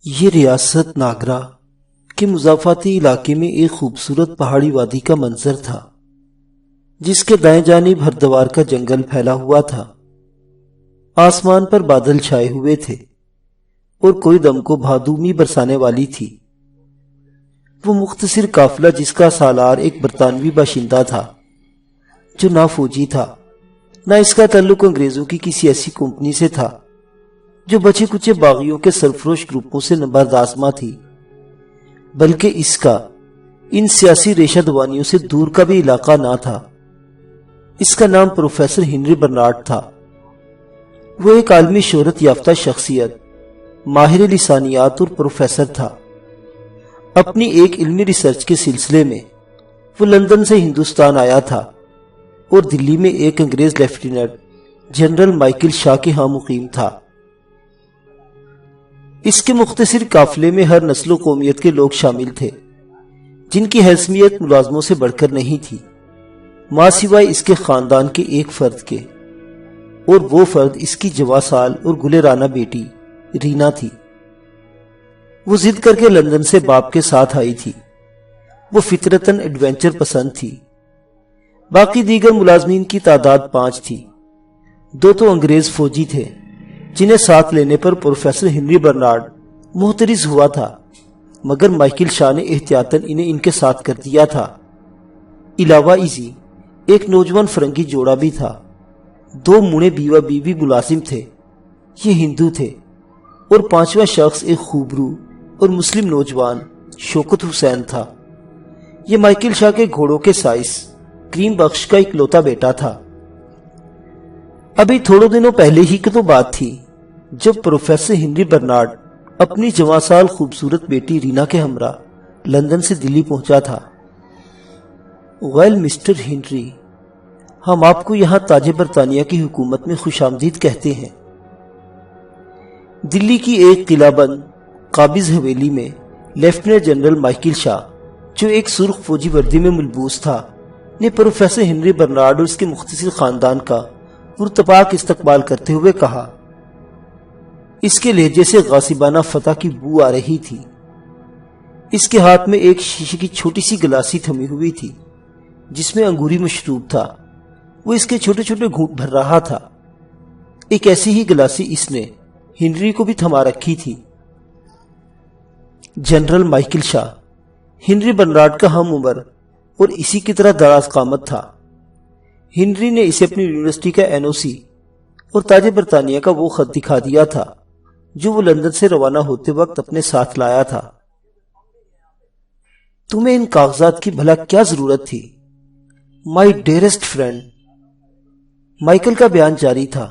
یہ ریاست ناگرا کے مضافاتی علاقے میں ایک خوبصورت پہاڑی وادی کا منظر تھا، جس کے دائیں جانب ہردوار کا جنگل پھیلا ہوا تھا۔ آسمان پر بادل چھائے ہوئے تھے اور کوئی دم کو بھادومی برسانے والی تھی۔ وہ مختصر قافلہ جس کا سالار ایک برطانوی باشندہ تھا جو نہ فوجی تھا، نہ اس کا تعلق انگریزوں کی کسی ایسی کمپنی سے تھا جو بچے کچے باغیوں کے سرفروش گروپوں سے بردآسماں تھی، بلکہ اس کا ان سیاسی ریشہ دوانیوں سے دور کا بھی علاقہ نہ تھا۔ اس کا نام پروفیسر ہنری برنارڈ تھا۔ وہ ایک عالمی شہرت یافتہ شخصیت، ماہر لسانیات اور پروفیسر تھا۔ اپنی ایک علمی ریسرچ کے سلسلے میں وہ لندن سے ہندوستان آیا تھا اور دلی میں ایک انگریز لیفٹیننٹ جنرل مائیکل شاہ کے ہاں مقیم تھا۔ اس کے مختصر قافلے میں ہر نسل و قومیت کے لوگ شامل تھے، جن کی حیثیت ملازموں سے بڑھ کر نہیں تھی، ماں سوائے اس کے خاندان کے ایک فرد کے، اور وہ فرد اس کی جواں سال اور گلے رانہ بیٹی رینا تھی۔ وہ ضد کر کے لندن سے باپ کے ساتھ آئی تھی۔ وہ فطرتاً ایڈونچر پسند تھی۔ باقی دیگر ملازمین کی تعداد 5 تھی۔ 2 تو انگریز فوجی تھے جنہیں ساتھ لینے پر پروفیسر ہنری برنارڈ محترض ہوا تھا، مگر مائیکل شاہ نے احتیاطاً انہیں ان کے ساتھ کر دیا تھا۔ علاوہ ازیں ایک نوجوان فرنگی جوڑا بھی تھا۔ 2 مونے بیوہ بیوی ملازم تھے، یہ ہندو تھے، اور 5واں شخص ایک خوبرو اور مسلم نوجوان شوکت حسین تھا۔ یہ مائیکل شاہ کے گھوڑوں کے سائس کریم بخش کا اکلوتا بیٹا تھا۔ ابھی تھوڑے دنوں پہلے ہی کی تو بات تھی جب پروفیسر ہنری برنارڈ اپنی جواں سال خوبصورت بیٹی رینا کے ہمراہ لندن سے دلی پہنچا تھا۔ ویل مسٹر ہنری، ہم آپ کو یہاں تاج برطانیہ کی حکومت میں خوش آمدید کہتے ہیں۔ دلی کی ایک قلعہ بند قابض حویلی میں لیفٹیننٹ جنرل مائیکل شاہ، جو ایک سرخ فوجی وردی میں ملبوس تھا، نے پروفیسر ہنری برنارڈ اور اس کے مختصر خاندان کا پرتپاک استقبال کرتے ہوئے کہا۔ اس کے لہجے سے غاصبانہ فتح کی بو آ رہی تھی۔ اس کے ہاتھ میں ایک شیشے کی چھوٹی سی گلاسی تھمی ہوئی تھی جس میں انگوری مشروب تھا۔ وہ اس کے چھوٹے چھوٹے گھونٹ بھر رہا تھا۔ ایک ایسی ہی گلاسی اس نے ہنری کو بھی تھما رکھی تھی۔ جنرل مائیکل شاہ ہنری برنارڈ کا ہم عمر اور اسی کی طرح دراز قامت تھا۔ ہنری نے اسے اپنی یونیورسٹی کا NOC اور تاج برطانیہ کا وہ خط دکھا دیا تھا جو وہ لندن سے روانہ ہوتے وقت اپنے ساتھ لایا تھا۔ تمہیں ان کاغذات کی بھلا کیا ضرورت تھی، مائی ڈیئرسٹ فرینڈ؟ مائیکل کا بیان جاری تھا۔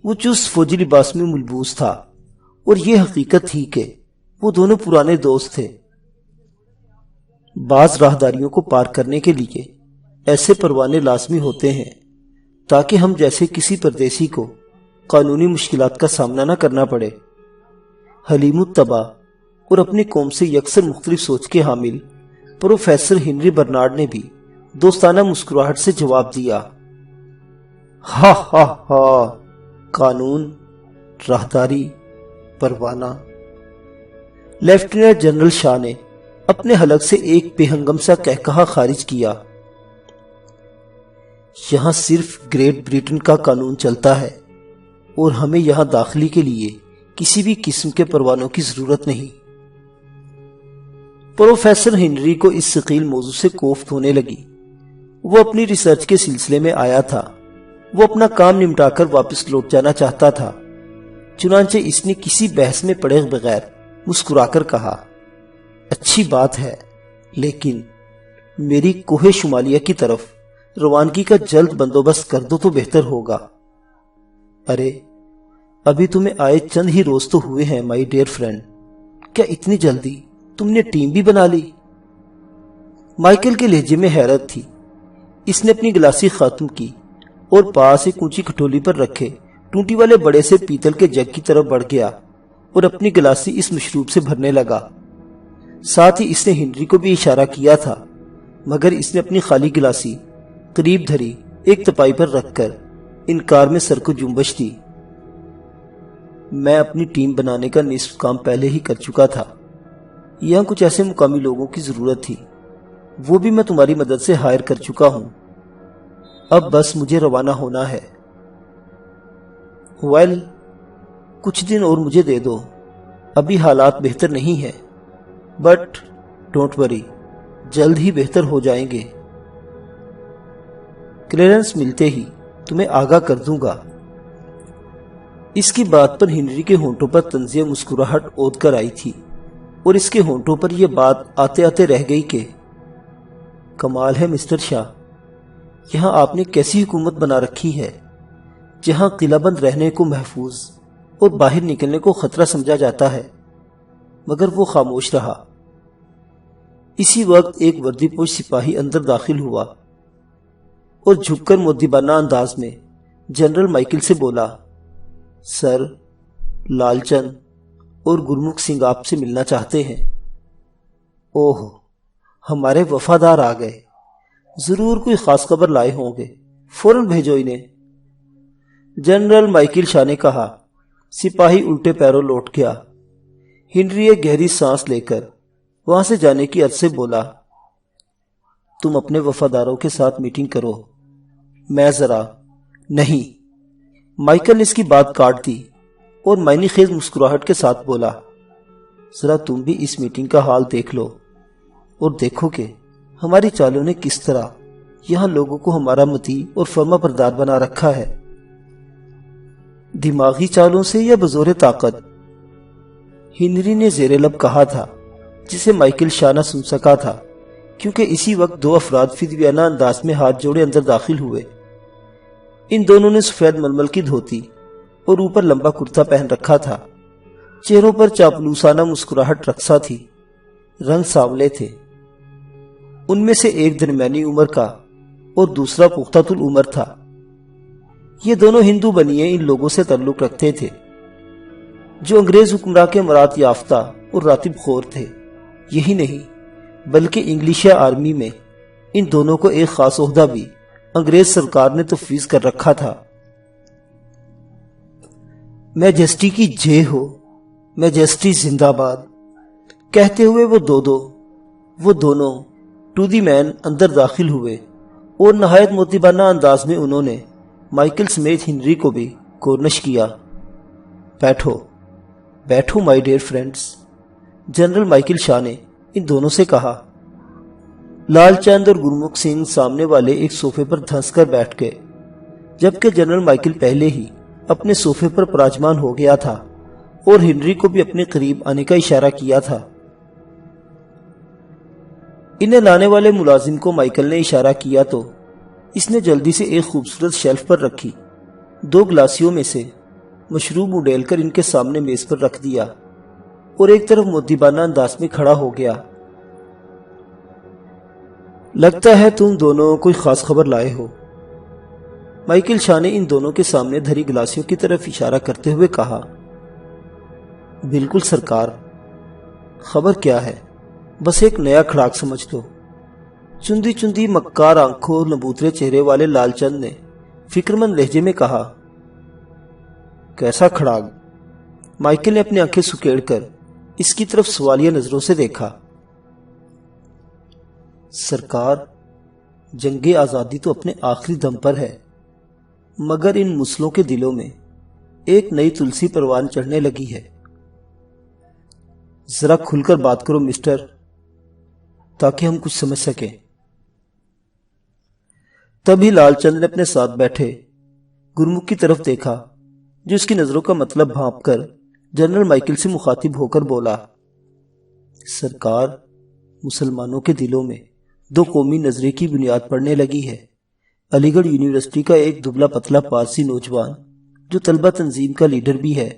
وہ چست فوجی لباس میں ملبوس تھا، اور یہ حقیقت تھی کہ وہ دونوں پرانے دوست تھے۔ بعض راہداریوں کو پار کرنے کے لیے ایسے پروانے لازمی ہوتے ہیں تاکہ ہم جیسے کسی پردیسی کو قانونی مشکلات کا سامنا نہ کرنا پڑے۔ حلیم الطبع اور اپنی قوم سے یکسر مختلف سوچ کے حامل پروفیسر ہنری برنارڈ نے بھی دوستانہ مسکراہٹ سے جواب دیا۔ ہا ہا ہا، قانون، راہداری، پروانہ۔ لیفٹیننٹ جنرل شاہ نے اپنے حلق سے ایک بے ہنگم سا کہکہا خارج کیا۔ یہاں صرف گریٹ بریٹن کا قانون چلتا ہے اور ہمیں یہاں داخلی کے لیے کسی بھی قسم کے پروانوں کی ضرورت نہیں۔ پروفیسر ہنری کو اس ثقیل موضوع سے کوفت ہونے لگی۔ وہ اپنی ریسرچ کے سلسلے میں آیا تھا۔ وہ اپنا کام نمٹا کر واپس لوٹ جانا چاہتا تھا، چنانچہ اس نے کسی بحث میں پڑے بغیر مسکرا کر کہا، اچھی بات ہے، لیکن میری کوہ شمالیہ کی طرف روانگی کا جلد بندوبست کر دو تو بہتر ہوگا۔ ارے ابھی تمہیں آئے چند ہی روز تو ہوئے ہیں مائی ڈیئر فرینڈ، کیا اتنی جلدی تم نے ٹیم بھی بنا لی؟ مائیکل کے لہجے میں حیرت تھی۔ اس نے اپنی گلاسی ختم کی اور پاس ایک اونچی کھٹولی پر رکھے ٹونٹی والے بڑے سے پیتل کے جگ کی طرف بڑھ گیا اور اپنی گلاسی اس مشروب سے بھرنے لگا۔ ساتھ ہی اس نے ہنری کو بھی اشارہ کیا تھا، مگر اس نے اپنی خالی گلاسی قریب دھری ایک تپائی پر رکھ کر انکار میں سر کو جنبش دی۔ میں اپنی ٹیم بنانے کا نصف کام پہلے ہی کر چکا تھا۔ یہاں کچھ ایسے مقامی لوگوں کی ضرورت تھی، وہ بھی میں تمہاری مدد سے ہائر کر چکا ہوں۔ اب بس مجھے روانہ ہونا ہے۔ کچھ دن اور مجھے دے دو، ابھی حالات بہتر نہیں ہیں، بٹ ڈونٹ وری، جلد ہی بہتر ہو جائیں گے۔ کلیرنس ملتے ہی تمہیں آگاہ کر دوں گا۔ اس کی بات پر ہنری کے ہونٹوں پر طنزیہ مسکراہٹ اود کر آئی تھی، اور اس کے ہونٹوں پر یہ بات آتے آتے رہ گئی کہ کمال ہے مسٹر شاہ، یہاں آپ نے کیسی حکومت بنا رکھی ہے جہاں قلعہ بند رہنے کو محفوظ اور باہر نکلنے کو خطرہ سمجھا جاتا ہے۔ مگر وہ خاموش رہا۔ اسی وقت ایک وردی پوش سپاہی اندر داخل ہوا اور جھک کر مؤدبانہ انداز میں جنرل مائیکل سے بولا، سر، لال چند اور گرمکھ سنگھ آپ سے ملنا چاہتے ہیں۔ اوہ، ہمارے وفادار آ گئے، ضرور کوئی خاص خبر لائے ہوں گے، فوراً بھیجو انہیں۔ جنرل مائیکل شاہ نے کہا۔ سپاہی الٹے پیروں لوٹ گیا۔ ہنری ایک گہری سانس لے کر وہاں سے جانے کی عرض سے بولا، تم اپنے وفاداروں کے ساتھ میٹنگ کرو، میں ذرا نہیں۔ مائیکل نے اس کی بات کاٹ دی اور معنی خیز مسکراہٹ کے ساتھ بولا، ذرا تم بھی اس میٹنگ کا حال دیکھ لو اور دیکھو کہ ہماری چالوں نے کس طرح یہاں لوگوں کو ہمارا مطیع اور فرما بردار بنا رکھا ہے، دماغی چالوں سے یا بزور طاقت؟ ہنری نے زیر لب کہا تھا، جسے مائیکل شاہ نہ سن سکا تھا، کیونکہ اسی وقت دو افراد فدویانہ انداز میں ہاتھ جوڑے اندر داخل ہوئے۔ ان دونوں نے سفید ململ کی دھوتی اور اوپر لمبا کرتا پہن رکھا تھا، چہروں پر چاپلوسانہ مسکراہٹ رقصہ تھی، رنگ سانولے تھے۔ ان میں سے ایک درمیانی عمر کا اور دوسرا پختہ العمر تھا۔ یہ دونوں ہندو بنیے ان لوگوں سے تعلق رکھتے تھے جو انگریز حکمراں کے مراد یافتہ اور راتب خور تھے۔ یہی نہیں بلکہ انگلش آرمی میں ان دونوں کو ایک خاص عہدہ بھی انگریز سرکار نے تفویض کر رکھا تھا۔ میجسٹی کی جے ہو، میجسٹی زندہ باد کہتے ہوئے وہ دونوں ٹو دی مین اندر داخل ہوئے اور نہایت مؤدبانہ انداز میں انہوں نے مائیکل سمیت ہنری کو بھی کورنش کیا۔ بیٹھو my dear friends, general Michael Shah نے ان دونوں سے کہا۔ لال چند اور گرمکھ سنگھ سامنے والے ایک صوفے پر دھنس کر بیٹھ گئے، جبکہ جنرل مائیکل پہلے ہی اپنے صوفے پر پراجمان ہو گیا تھا اور ہنری کو بھی اپنے قریب آنے کا اشارہ کیا تھا۔ انہیں لانے والے ملازم کو مائیکل نے اشارہ کیا تو اس نے جلدی سے ایک خوبصورت شیلف پر رکھی دو گلاسیوں میں سے مشروب اڈیل کر ان کے سامنے میز پر رکھ دیا اور ایک طرف مؤدبانہ انداز میں کھڑا ہو گیا۔ لگتا ہے تم دونوں کوئی خاص خبر لائے ہو، مائیکل شاہ نے ان دونوں کے سامنے دھری گلاسیوں کی طرف اشارہ کرتے ہوئے کہا۔ بالکل سرکار، خبر کیا ہے، بس ایک نیا کھڑاک سمجھ لو، چندی چندی مکار آنکھوں اور نبوترے چہرے والے لال چند نے فکرمند لہجے میں کہا۔ کیسا کھڑاک؟ مائیکل نے اپنی آنکھیں سکیڑ کر اس کی طرف سوالیہ نظروں سے دیکھا۔ سرکار، جنگ آزادی تو اپنے آخری دم پر ہے، مگر ان مسلوں کے دلوں میں ایک نئی تلسی پروان چڑھنے لگی ہے۔ ذرا کھل کر بات کرو مسٹر، تاکہ ہم کچھ سمجھ سکیں۔ تبھی لال چند نے اپنے ساتھ بیٹھے گرمکھ کی طرف دیکھا، جو اس کی نظروں کا مطلب بھانپ کر جنرل مائیکل سے مخاطب ہو کر بولا، سرکار، مسلمانوں کے دلوں میں دو قومی نظریے کی بنیاد پڑنے لگی ہے۔ علی گڑھ یونیورسٹی کا ایک دبلا پتلا پارسی نوجوان جو طلبہ تنظیم کا لیڈر بھی ہے،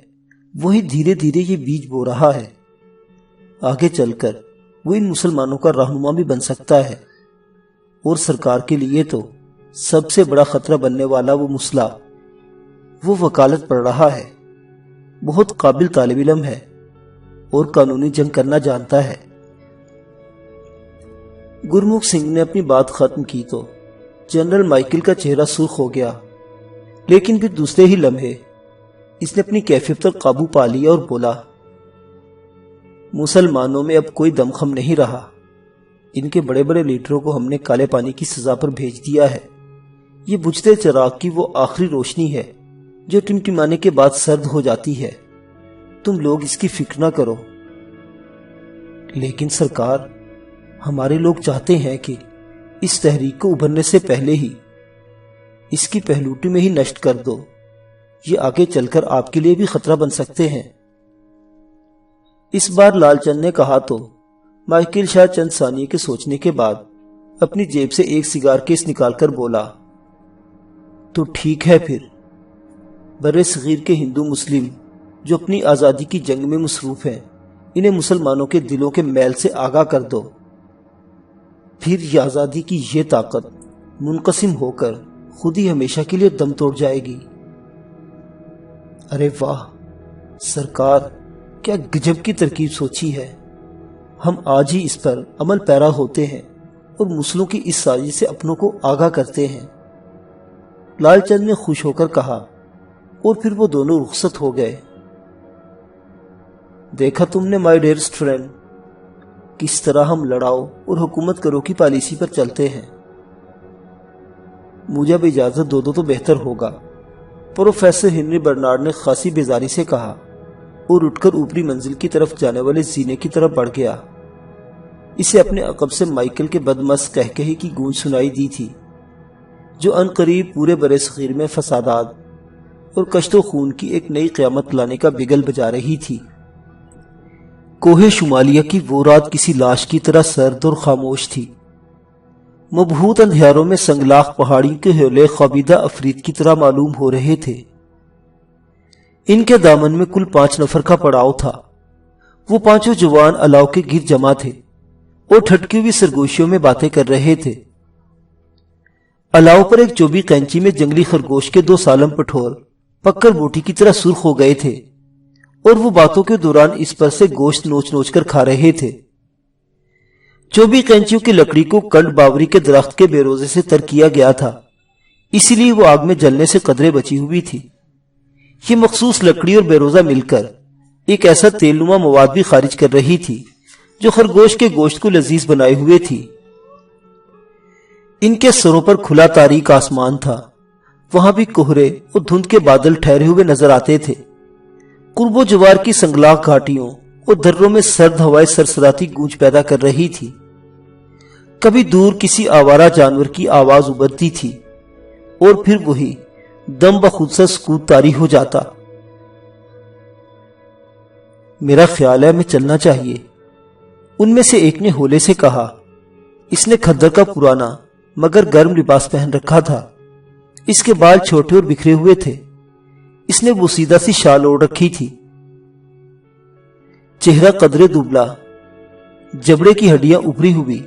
وہی دھیرے دھیرے یہ بیج بو رہا ہے۔ آگے چل کر وہ ان مسلمانوں کا رہنما بھی بن سکتا ہے، اور سرکار کے لیے تو سب سے بڑا خطرہ بننے والا وہ مسلح، وہ وکالت پڑھ رہا ہے، بہت قابل طالب علم ہے اور قانونی جنگ کرنا جانتا ہے۔ گرمکھ سنگھ نے اپنی بات ختم کی تو جنرل مائیکل کا چہرہ سرخ ہو گیا، لیکن پھر دوسرے ہی لمحے اس نے اپنی کیفیت پر قابو پا لیا اور بولا، مسلمانوں میں اب کوئی دم خم نہیں رہا۔ ان کے بڑے بڑے لیڈروں کو ہم نے کالے پانی کی سزا پر بھیج دیا ہے۔ یہ بجھتے چراغ کی وہ آخری روشنی ہے جو ٹمٹمانے کے بعد سرد ہو جاتی ہے۔ تم لوگ اس کی فکر نہ کرو۔ لیکن سرکار، ہمارے لوگ چاہتے ہیں کہ اس تحریک کو ابھرنے سے پہلے ہی اس کی پہلوٹی میں ہی نشٹ کر دو۔ یہ آگے چل کر آپ کے لیے بھی خطرہ بن سکتے ہیں۔ اس بار لال چند نے کہا تو مائیکل شاہ چند ثانیے کے سوچنے کے بعد اپنی جیب سے ایک سگار کیس نکال کر بولا، تو ٹھیک ہے پھر، برِ صغیر کے ہندو مسلم جو اپنی آزادی کی جنگ میں مصروف ہیں، انہیں مسلمانوں کے دلوں کے میل سے آگاہ کر دو۔ پھر یہ آزادی کی یہ طاقت منقسم ہو کر خود ہی ہمیشہ کے لیے دم توڑ جائے گی۔ ارے واہ سرکار، کیا گجب کی ترکیب سوچی ہے۔ ہم آج ہی اس پر عمل پیرا ہوتے ہیں اور مسلموں کی اس سازش سے اپنوں کو آگاہ کرتے ہیں، لال چند نے خوش ہو کر کہا، اور پھر وہ دونوں رخصت ہو گئے۔ دیکھا تم نے مائی ڈیئرسٹ فرینڈ، کس طرح ہم لڑاؤ اور حکومت کرو کی پالیسی پر چلتے ہیں۔ مجھے اب اجازت دو تو بہتر ہوگا، پروفیسر ہنری برنارڈ نے خاصی بیزاری سے کہا اور اٹھ کر اوپری منزل کی طرف جانے والے زینے کی طرف بڑھ گیا۔ اسے اپنے عقب سے مائیکل کے بدمست قہقہے کی گونج سنائی دی تھی جو ان قریب پورے برِ صغیر میں فسادات اور کشت و خون کی ایک نئی قیامت لانے کا بگل بجا رہی تھی۔ کوہ شمالیہ کی وہ رات کسی لاش کی طرح سرد اور خاموش تھی۔ مبہوت اندھیاروں میں سنگلاخ پہاڑی کے حولے خوابیدہ افرید کی طرح معلوم ہو رہے تھے۔ ان کے دامن میں کل 5 نفر کا پڑاؤ تھا۔ وہ 5 جوان الاؤ کے گرد جمع تھے اور ٹھٹکی ہوئی سرگوشیوں میں باتیں کر رہے تھے۔ الاؤ پر ایک چوبی قینچی میں جنگلی خرگوش کے 2 سالم پٹھور پکر بوٹی کی طرح سرخ ہو گئے تھے اور وہ باتوں کے دوران اس پر سے گوشت نوچ نوچ کر کھا رہے تھے۔ چوبی قینچیوں کی لکڑی کو کنڈ باوری کے درخت کے بیروزے سے تر کیا گیا تھا، اسی لیے وہ آگ میں جلنے سے قدرے بچی ہوئی تھی۔ یہ مخصوص لکڑی اور بیروزہ مل کر ایک ایسا تیل نما مواد بھی خارج کر رہی تھی جو خرگوش کے گوشت کو لذیذ بنائے ہوئے تھی۔ ان کے سروں پر کھلا تاریک آسمان تھا، وہاں بھی کوہرے اور دھند کے بادل ٹھہرے ہوئے نظر آتے تھے۔ قرب و جوار کی سنگلاخ گھاٹیوں اور دروں میں سرد ہوائیں سرسراتی گونج پیدا کر رہی تھی۔ کبھی دور کسی آوارہ جانور کی آواز ابھرتی تھی اور پھر وہی دم بخود سے سکوت طاری ہو جاتا۔ میرا خیال ہے ہمیں چلنا چاہیے، ان میں سے ایک نے ہولے سے کہا۔ اس نے کھدر کا پرانا مگر گرم لباس پہن رکھا تھا، اس کے بال چھوٹے اور بکھرے ہوئے تھے، اس نے بوسیدہ سی شال اوڑھ رکھی تھی۔ چہرہ قدرے دبلا، جبڑے کی ہڈیاں ابری ہوئی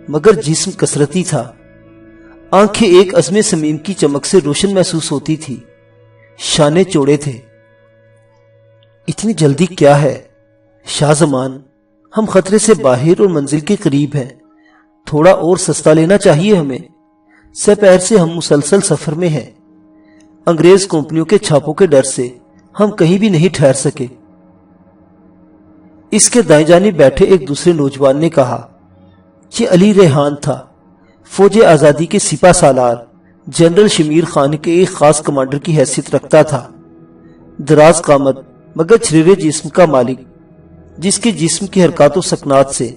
مگر جسم کثرتی تھا، آنکھیں ایک عزم سمیم کی چمک سے روشن محسوس ہوتی تھی، شانے چوڑے تھے۔ اتنی جلدی کیا ہے شاہ زمان، ہم خطرے سے باہر اور منزل کے قریب ہیں، تھوڑا اور سستا لینا چاہیے ہمیں، سپہر سے ہم مسلسل سفر میں ہیں، انگریز کمپنیوں کے چھاپوں کے ڈر سے ہم کہیں بھی نہیں ٹھہر سکے۔ اس کے دائیں جانب بیٹھے ایک دوسرے نوجوان نے کہا، یہ علی ریحان تھا، فوج آزادی کے سپہ سالار جنرل شمیر خان کے ایک خاص کمانڈر کی حیثیت رکھتا تھا، دراز قامت مگر چھریرے جسم کا مالک، جس کے جسم کی حرکات و سکنات سے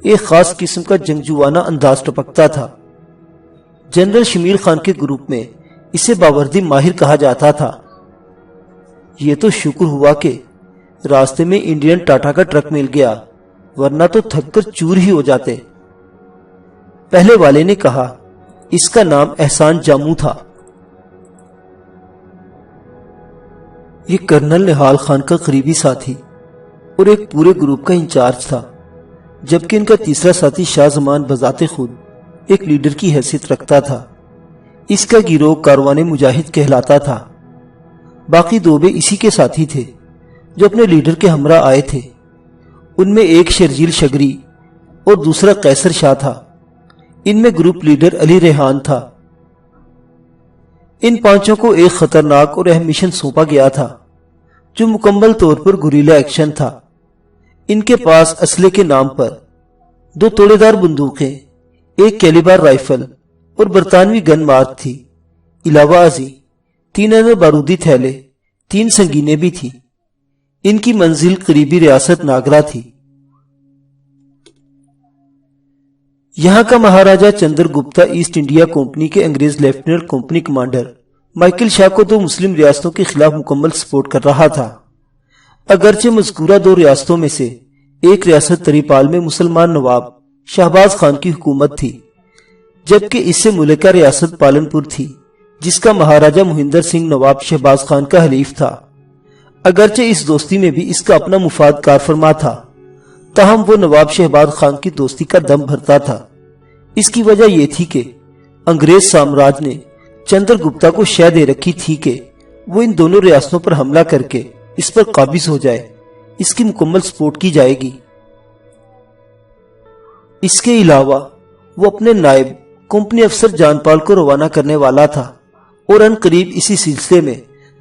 ایک خاص قسم کا جنگجوانہ انداز ٹپکتا تھا۔ جنرل شمیر خان کے گروپ میں اسے باوردی ماہر کہا جاتا تھا۔ یہ تو شکر ہوا کہ راستے میں انڈین ٹاٹا کا ٹرک مل گیا، ورنہ تو تھک کر چور ہی ہو جاتے۔ پہلے والے نے کہا، اس کا نام احسان جامو تھا۔ یہ کرنل نہال خان کا قریبی ساتھی اور ایک پورے گروپ کا انچارج تھا، جبکہ ان کا تیسرا ساتھی شاہ زمان بذات خود ایک لیڈر کی حیثیت رکھتا تھا۔ اس کا گروہ کاروان مجاہد کہلاتا تھا۔ باقی 2 بھی اسی کے ساتھی تھے جو اپنے لیڈر کے ہمراہ آئے تھے۔ ان میں ایک شرجیل شگری اور دوسرا قیصر شاہ تھا۔ ان میں گروپ لیڈر علی ریحان تھا۔ ان 5 کو ایک خطرناک اور اہم مشن سونپا گیا تھا، جو مکمل طور پر گوریلا ایکشن تھا۔ ان کے پاس اسلحے کے نام پر 2 توڑے دار بندوقیں، 1 کیلیبر رائفل اور برطانوی گن مارک تھی۔ علاوہ ازیں 3 انر بارودی تھیلے، 3 سنگینیں بھی تھی۔ ان کی منزل قریبی ریاست ناگرا تھی۔ یہاں کا مہاراجہ Chandra Gupta East India Company کے انگریز lieutenant company commander Michael Shah کو 2 مسلم ریاستوں کے خلاف مکمل سپورٹ کر رہا تھا۔ اگرچہ مذکورہ 2 ریاستوں میں سے ایک ریاست تریپال میں مسلمان نواب شہباز خان کی حکومت تھی، جبکہ اس سے ملکہ ریاست پالن پور تھی جس کا مہاراجہ مہندر سنگھ نواب شہباز خان کا حلیف تھا۔ اگرچہ اس دوستی میں بھی اس کا اپنا مفاد کار فرما تھا، تاہم وہ نواب شہباز خان کی دوستی کا دم بھرتا تھا۔ اس کی وجہ یہ تھی کہ انگریز سامراج نے چندر گپتا کو شے دے رکھی تھی کہ وہ ان دونوں ریاستوں پر حملہ کر کے اس پر قابض ہو جائے، اس کی مکمل سپورٹ کی جائے گی۔ اس کے علاوہ وہ اپنے نائب کمپنی افسر جان پال کو روانہ کرنے والا تھا، اور ان قریب اسی سلسلے میں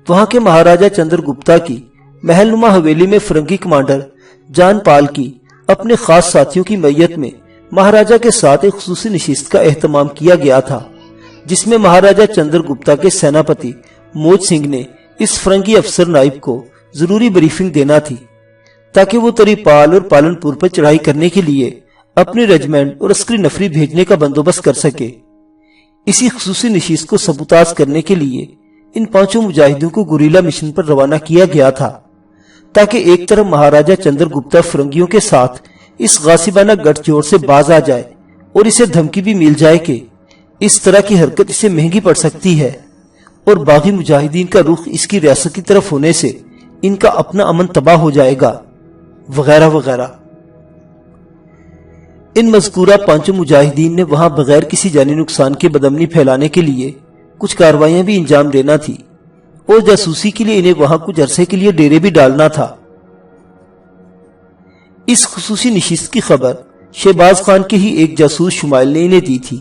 وہاں کے مہاراجہ چندر گپتا کی محل نما حویلی میں فرنگی کمانڈر جان پال کی اپنے خاص ساتھیوں کی میت میں مہاراجہ کے ساتھ ایک خصوصی نشست کا اہتمام کیا گیا تھا، جس میں مہاراجہ چندر گپتا کے سیناپتی موج سنگھ نے اس فرنگی افسر نائب کو ضروری بریفنگ دینا تھی تاکہ وہ تریپال اور پالن پور پر چڑھائی کرنے کے لیے اپنی ریجمنٹ اور عسکری نفری بھیجنے کا بندوبست کر سکے۔ اسی خصوصی نشست کو سبوتاژ کرنے کے لیے ان 5 مجاہدوں کو گوریلا مشن پر روانہ کیا گیا تھا، تاکہ ایک طرف مہاراجہ چندر گپتا فرنگیوں کے ساتھ اس غاصبانہ گٹھ جوڑ سے باز آ جائے اور اسے دھمکی بھی مل جائے کہ اس طرح کی حرکت اسے مہنگی پڑ سکتی ہے، اور باغی مجاہدین کا رخ اس کی ریاست کی طرف ہونے سے ان کا اپنا امن تباہ ہو جائے گا، وغیرہ وغیرہ۔ ان مذکورہ 5 مجاہدین نے وہاں بغیر کسی جانی نقصان کے بدامنی پھیلانے کے لیے کچھ کاروائیاں بھی انجام دینا تھی، اور جاسوسی کے لیے انہیں وہاں کچھ عرصے کے لیے ڈیرے بھی ڈالنا تھا۔ اس خصوصی نشست کی خبر شہباز خان کے ہی ایک جاسوس شمائل نے انہیں دی تھی،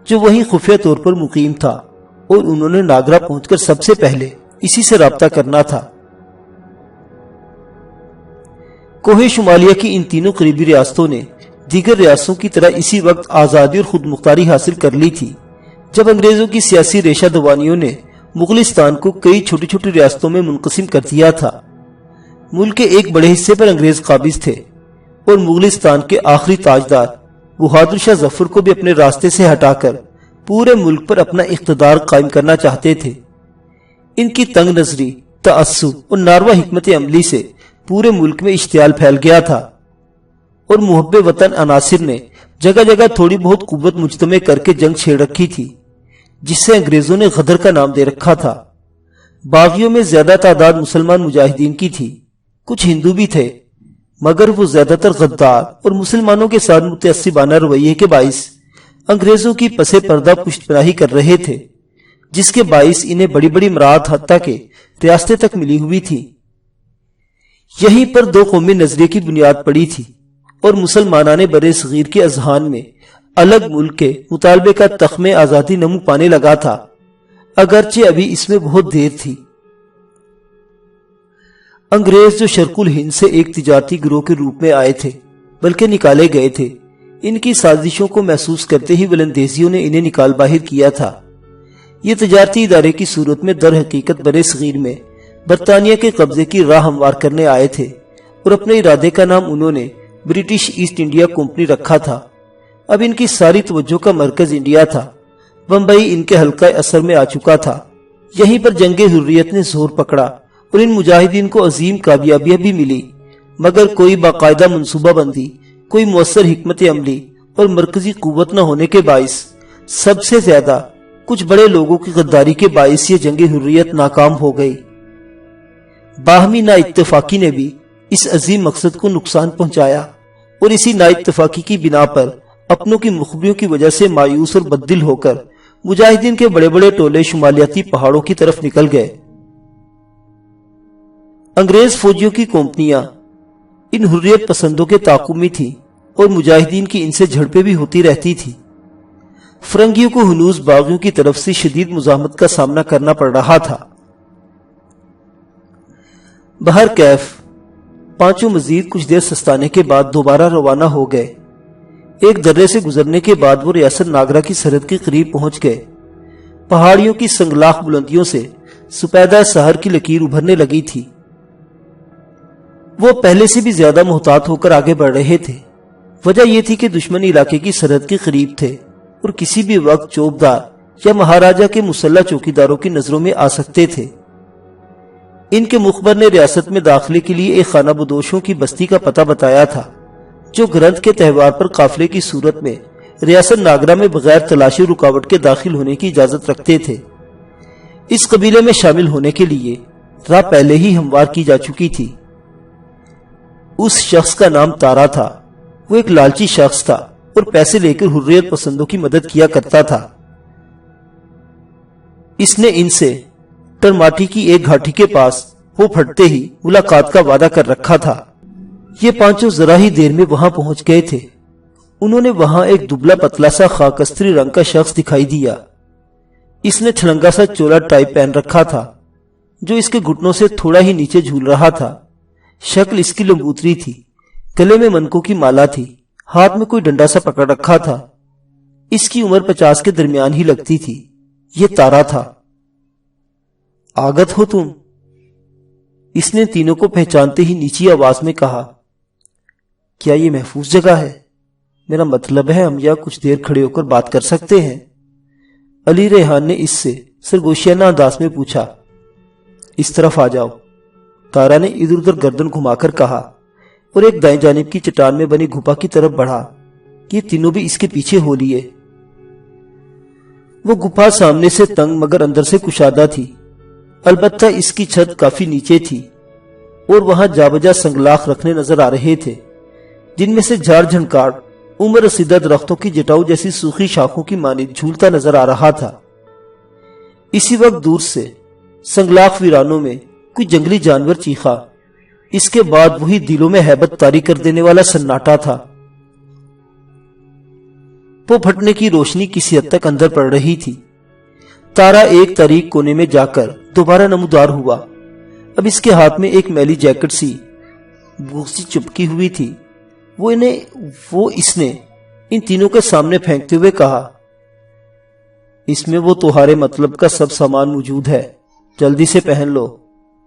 جو وہیں خفیہ طور پر مقیم تھا، اور انہوں نے ناگرا پہنچ کر سب سے پہلے اسی سے رابطہ کرنا تھا۔ کوہ شمالیہ کی ان تینوں قریبی ریاستوں نے دیگر ریاستوں کی طرح اسی وقت آزادی اور خود مختاری حاصل کر لی تھی، جب انگریزوں کی سیاسی ریشہ دوانیوں نے مغلستان کو کئی چھوٹی چھوٹی ریاستوں میں منقسم کر دیا تھا۔ ملک کے ایک بڑے حصے پر انگریز قابض تھے، اور مغلستان کے آخری تاجدار بہادر شاہ ظفر کو بھی اپنے راستے سے ہٹا کر پورے ملک پر اپنا اقتدار قائم کرنا چاہتے تھے۔ ان کی تنگ نظری، تعصب اور ناروا حکمت عملی سے پورے ملک میں اشتعال پھیل گیا تھا، اور محب وطن عناصر نے جگہ جگہ تھوڑی بہت قوت مجتمع کر کے جنگ چھیڑ رکھی تھی، جس سے انگریزوں نے غدر کا نام دے رکھا تھا۔ باغیوں میں زیادہ تعداد مسلمان مجاہدین کی تھی، کچھ ہندو بھی تھے، مگر وہ زیادہ تر غدار اور مسلمانوں کے ساتھ متعصبانہ رویے کے باعث انگریزوں کی پس پردہ پشت پناہی کر رہے تھے، جس کے باعث انہیں بڑی بڑی مراعات حتیٰ کہ ریاستیں تک ملی ہوئی تھی۔ یہیں پر 2 قومی نظریے کی بنیاد پڑی تھی، اور مسلمانان برِ صغیر کے اذہان میں الگ ملک کے مطالبے کا تخمِ آزادی نمو پانے لگا تھا، اگرچہ ابھی اس میں بہت دیر تھی۔ انگریز جو شرق الہند سے ایک تجارتی گروہ کے روپ میں آئے تھے بلکہ نکالے گئے تھے، ان کی سازشوں کو محسوس کرتے ہی ولندیزیوں نے انہیں نکال باہر کیا تھا۔ یہ تجارتی ادارے کی صورت میں در حقیقت برِ صغیر میں برطانیہ کے قبضے کی راہ ہموار کرنے آئے تھے، اور اپنے ارادے کا نام انہوں نے برٹش ایسٹ انڈیا کمپنی رکھا تھا۔ اب ان کی ساری توجہ کا مرکز انڈیا تھا، بمبئی ان کے حلقہ اثر میں آ چکا تھا۔ یہیں پر جنگ حریت نے زور پکڑا، اور ان مجاہدین کو عظیم کامیابیاں بھی ملی، مگر کوئی باقاعدہ منصوبہ بندی، کوئی مؤثر حکمت عملی اور مرکزی قوت نہ ہونے کے باعث سب سے زیادہ کچھ بڑے لوگوں کی غداری کے باعث یہ جنگ حریت ناکام ہو گئی۔ باہمی نا اتفاقی نے بھی اس عظیم مقصد کو نقصان پہنچایا، اور اسی نا اتفاقی کی بنا پر اپنوں کی مخبریوں کی وجہ سے مایوس اور بددل ہو کر مجاہدین کے بڑے بڑے ٹولے شمالیاتی پہاڑوں کی طرف نکل گئے۔ انگریز فوجیوں کی کمپنیاں ان حریت پسندوں کے تعاقب میں تھی، اور مجاہدین کی ان سے جھڑپیں بھی ہوتی رہتی تھی۔ فرنگیوں کو ہنوز باغیوں کی طرف سے شدید مزاحمت کا سامنا کرنا پڑ رہا تھا۔ بہر کیف پانچوں مزید کچھ دیر سستانے کے بعد دوبارہ روانہ ہو گئے۔ ایک درے سے گزرنے کے بعد وہ ریاست ناگرا کی سرحد کے قریب پہنچ گئے۔ پہاڑیوں کی سنگلاخ بلندیوں سے سپیدہ سحر کی لکیر ابھرنے لگی تھی۔ وہ پہلے سے بھی زیادہ محتاط ہو کر آگے بڑھ رہے تھے۔ وجہ یہ تھی کہ دشمن علاقے کی سرحد کے قریب تھے اور کسی بھی وقت چوبدار یا مہاراجہ کے مسلح چوکیداروں کی نظروں میں آ سکتے تھے۔ ان کے مخبر نے ریاست میں داخلے کے لیے ایک خانہ بدوشوں کی بستی کا پتہ بتایا تھا، جو گرنتھ کے تہوار پر قافلے کی صورت میں ریاست ناگرا میں بغیر تلاشی رکاوٹ کے داخل ہونے کی اجازت رکھتے تھے۔ اس قبیلے میں شامل ہونے کے لیے راہ پہلے ہی ہموار کی جا چکی تھی۔ اس شخص کا نام تارا تھا۔ وہ ایک لالچی شخص تھا اور پیسے لے کر حریت پسندوں کی مدد کیا کرتا تھا۔ اس نے ان سے ٹرماٹی کی ایک گھاٹی کے پاس وہ پھٹتے ہی ملاقات کا وعدہ کر رکھا تھا۔ یہ پانچوں ذرا ہی دیر میں وہاں پہنچ گئے تھے۔ انہوں نے وہاں ایک دبلا پتلا سا خاکستری رنگ کا شخص دکھائی دیا۔ اس نے چھلنگا سا چولا ٹائپ پہن رکھا تھا، جو اس کے گھٹنوں سے تھوڑا ہی نیچے جھول رہا تھا۔ شکل اس کی لمبوتری تھی، گلے میں منکوں کی مالا تھی، ہاتھ میں کوئی ڈنڈا سا پکڑ رکھا تھا۔ اس کی عمر 50 کے درمیان ہی لگتی تھی۔ یہ تارا تھا۔ آگت ہو تم؟ اس نے تینوں کو پہچانتے ہی نیچی آواز میں کہا۔ کیا یہ محفوظ جگہ ہے؟ میرا مطلب ہے ہم یہاں کچھ دیر کھڑے ہو کر بات کر سکتے ہیں؟ علی ریحان نے اس سے سرگوشیانہ انداز میں پوچھا۔ اس طرف آ جاؤ، تارا نے ادھر ادھر گردن گھما کر کہا اور ایک دائیں جانب کی چٹان میں بنی گھپا کی طرف بڑھا۔ یہ تینوں بھی اس کے پیچھے ہو لیے۔ وہ گھپا سامنے سے تنگ مگر اندر سے کشادہ تھی، البتہ اس کی چھت کافی نیچے تھی اور وہاں جا بجا سنگلاخ رکھنے نظر آ رہے تھے، جن میں سے جھاڑ جھنکاڑ عمر رسیدہ درختوں کی جٹاؤ جیسی سوکھی شاخوں کی مانند جھولتا نظر آ رہا تھا۔ اسی وقت دور سے سنگلاخ ویرانوں میں کوئی جنگلی جانور چیخا۔ اس کے بعد وہی دلوں میں ہیبت طاری کر دینے والا سناٹا تھا۔ وہ پھٹنے کی روشنی کسی حد تک اندر پڑ رہی تھی۔ تارا ایک تاریک کونے میں جا کر دوبارہ نمودار ہوا۔ اب اس کے ہاتھ میں ایک میلی جیکٹ سی بوسی چپکی ہوئی تھی۔ وہ اس نے ان تینوں کے سامنے پھینکتے ہوئے کہا، اس میں وہ تمہارے مطلب کا سب سامان موجود ہے، جلدی سے پہن لو،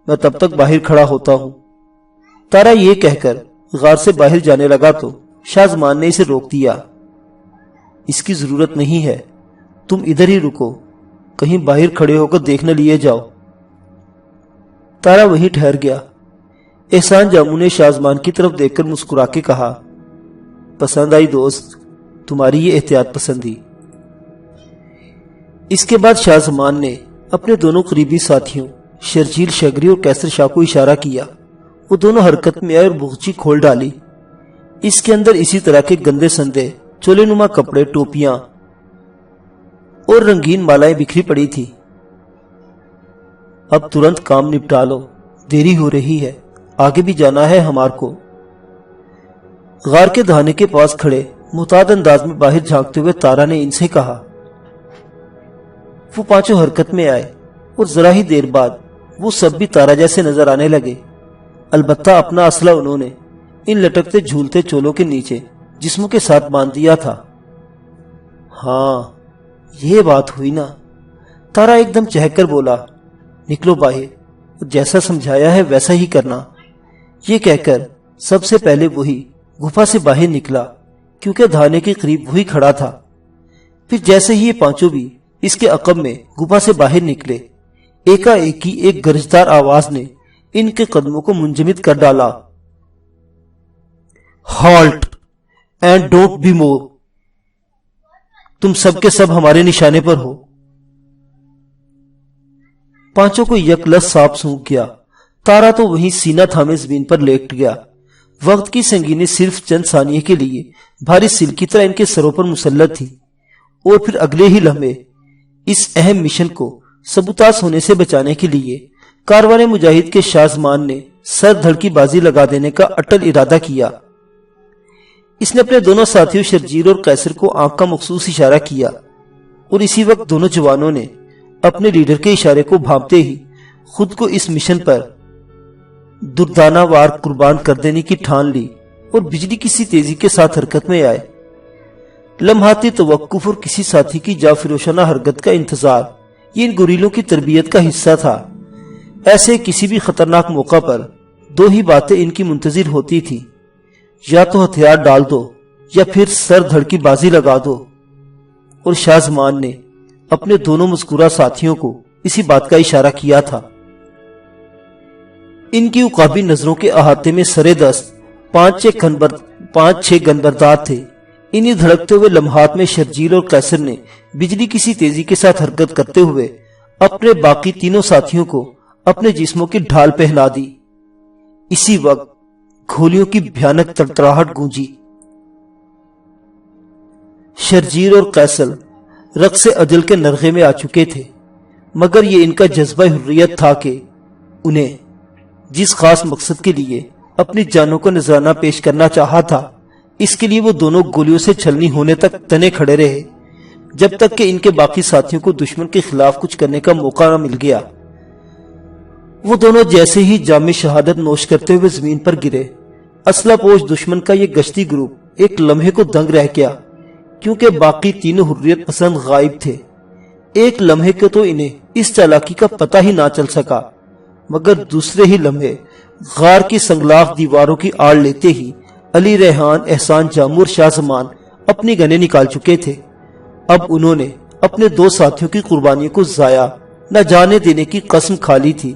میں تب تک باہر کھڑا ہوتا ہوں۔ تارا یہ کہہ کر غار سے باہر جانے لگا تو شازمان نے اسے روک دیا۔ اس کی ضرورت نہیں ہے، تم ادھر ہی رکو، کہیں باہر کھڑے ہو کر دیکھ نہ لیے جاؤ۔ تارا وہیں ٹھہر گیا۔ احسان جامو نے شازمان کی طرف دیکھ کر مسکرا کے کہا، پسند آئی دوست، تمہاری یہ احتیاط پسندی۔ اس کے بعد شازمان نے اپنے دونوں قریبی ساتھیوں شرجیل شگری اور کیسر شاہ کو اشارہ کیا۔ وہ دونوں حرکت میں آئے اور بغچی کھول ڈالی۔ اس کے اندر اسی طرح کے گندے سندے چولے نما کپڑے، ٹوپیاں اور رنگین مالائیں بکھری پڑی تھی۔ اب ترنت کام نپٹا لو، دیری ہو رہی ہے، آگے بھی جانا ہے ہمار کو۔ غار کے دہانے کے پاس کھڑے محتاط انداز میں باہر جھانکتے ہوئے تارا نے ان سے کہا۔ وہ پانچوں حرکت میں آئے اور ذرا ہی دیر بعد وہ سب بھی تارا جیسے نظر آنے لگے، البتہ اپنا اسلحہ انہوں نے ان لٹکتے جھولتے چولوں کے نیچے جسموں کے ساتھ باندھ دیا تھا۔ ہاں یہ بات ہوئی نا، تارا ایک دم چہک کر بولا، نکلو باہر، جیسا سمجھایا ہے ویسا ہی کرنا۔ یہ کہہ کر سب سے پہلے وہی گھپا سے باہر نکلا، کیونکہ دھانے کے قریب وہی کھڑا تھا۔ پھر جیسے ہی یہ پانچوں بھی اس کے عقب میں گھپا سے باہر نکلے، ایکا ایک ہی ایک گرجدار آواز نے ان کے قدموں کو منجمد کر ڈالا۔ Halt and don't be move, تم سب کے سب ہمارے نشانے پر ہو۔ پانچوں کو یک لس سانپ سونک گیا۔ تارا تو وہیں سینہ تھامے زمین پر لیٹ گیا۔ وقت کی سنگینی صرف چند ثانیے کے لیے بھاری سل کی طرح ان کے سروں پر مسلط تھی، اور پھر اگلے ہی لمحے اس اہم مشن کو سبوتاس ہونے سے بچانے کے لیے کاروان مجاہد کے شازمان نے سر دھڑ کی بازی لگا دینے کا اٹل ارادہ کیا۔ اس نے اپنے دونوں ساتھیوں شرجیل اور قیصر کو آنکھ کا مخصوص اشارہ کیا، اور اسی وقت دونوں جوانوں نے اپنے لیڈر کے اشارے کو بھانپتے ہی خود کو اس مشن پر دردانہ وار قربان کر دینے کی ٹھان لی اور بجلی کسی تیزی کے ساتھ حرکت میں آئے۔ لمحاتی توقف اور کسی ساتھی کی جافروشانہ حرکت کا انتظار یہ ان گوریلوں کی تربیت کا حصہ تھا۔ ایسے کسی بھی خطرناک موقع پر دو ہی باتیں ان کی منتظر ہوتی تھی، یا تو ہتھیار ڈال دو یا پھر سر دھڑ کی بازی لگا دو، اور شاہ زمان نے اپنے دونوں مذکورہ ساتھیوں کو اسی بات کا اشارہ کیا تھا۔ ان کی عقابی نظروں کے احاطے میں سرے دست 5-6 گنبردار تھے۔ انہی دھڑکتے ہوئے لمحات میں شرجیل اور قیصر نے بجلی کسی تیزی کے ساتھ حرکت کرتے ہوئے اپنے باقی تینوں ساتھیوں کو اپنے جسموں کی ڈھال پہنا دی۔ اسی وقت گولیوں کی بھیانک تڑتڑاہٹ گونجی۔ شرجیل اور قیصر رقص اجل کے نرغے میں آ چکے تھے، مگر یہ ان کا جذبہ حریت تھا کہ انہیں جس خاص مقصد کے لیے اپنی جانوں کو نذرانہ پیش کرنا چاہا تھا، اس کے لیے وہ دونوں گولیوں سے چھلنی ہونے تک تنے کھڑے رہے، جب تک کہ ان کے باقی ساتھیوں کو دشمن کے خلاف کچھ کرنے کا موقع نہ مل گیا۔ وہ دونوں جیسے ہی جام شہادت نوش کرتے ہوئے زمین پر گرے، اسلحہ پوش دشمن کا یہ گشتی گروپ ایک لمحے کو دنگ رہ گیا، کیونکہ باقی تینوں حریت پسند غائب تھے۔ ایک لمحے کو تو انہیں اس چالاکی کا پتہ ہی نہ چل سکا، مگر دوسرے ہی لمحے غار کی سنگلاخ دیواروں کی آڑ لیتے ہی علی ریحان، احسان جامو اور شاہ زمان اپنی گنیں نکال چکے تھے۔ اب انہوں نے اپنے دو ساتھیوں کی قربانیوں کو ضائع نہ جانے دینے کی قسم کھا لی تھی،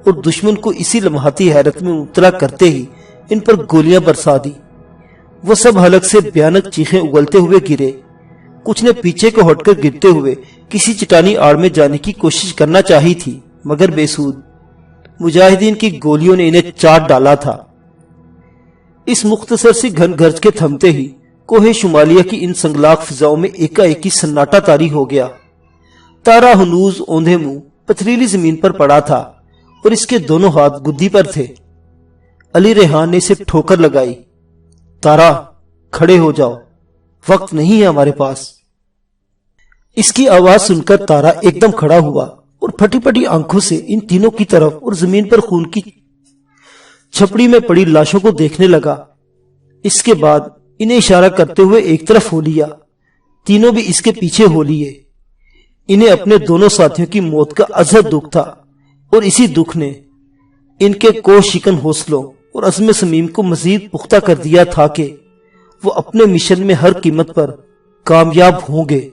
اور دشمن کو اسی لمحاتی حیرت میں مبتلا کرتے ہی ان پر گولیاں برسا دی۔ وہ سب حلق سے بھیانک چیخیں اگلتے ہوئے گرے۔ کچھ نے پیچھے کو ہٹ کر گرتے ہوئے کسی چٹانی آڑ میں جانے کی کوشش کرنا چاہی تھی، مگر بے سود۔ مجاہدین کی گولیوں نے انہیں چاٹ ڈالا تھا۔ اس مختصر سی گھن گرج کے تھمتے ہی کوہ شمالیہ کی ان سنگلاخ فضاؤں میں ایکا ایکی سناٹا طاری ہو گیا۔ تارا ہنوز اوندھے منہ پتھریلی زمین پر پڑا تھا اور اس کے دونوں ہاتھ گدی پر تھے۔ علی ریحان نے اسے ٹھوکر لگائی۔ تارا، کھڑے ہو جاؤ، وقت نہیں ہے ہمارے پاس۔ اس کی آواز سن کر تارا ایک دم کھڑا ہوا اور پھٹی پھٹی آنکھوں سے ان تینوں کی طرف اور زمین پر خون کی چھپڑی میں پڑی لاشوں کو دیکھنے لگا۔ اس کے بعد انہیں اشارہ کرتے ہوئے ایک طرف ہو لیا۔ تینوں بھی اس کے پیچھے ہو لیے۔ انہیں اپنے دونوں ساتھیوں کی موت کا ازحد دکھ تھا، اور اسی دکھ نے ان کے کوہ شکن حوصلوں اور عزم صمیم کو مزید پختہ کر دیا تھا کہ وہ اپنے مشن میں ہر قیمت پر کامیاب ہوں گے۔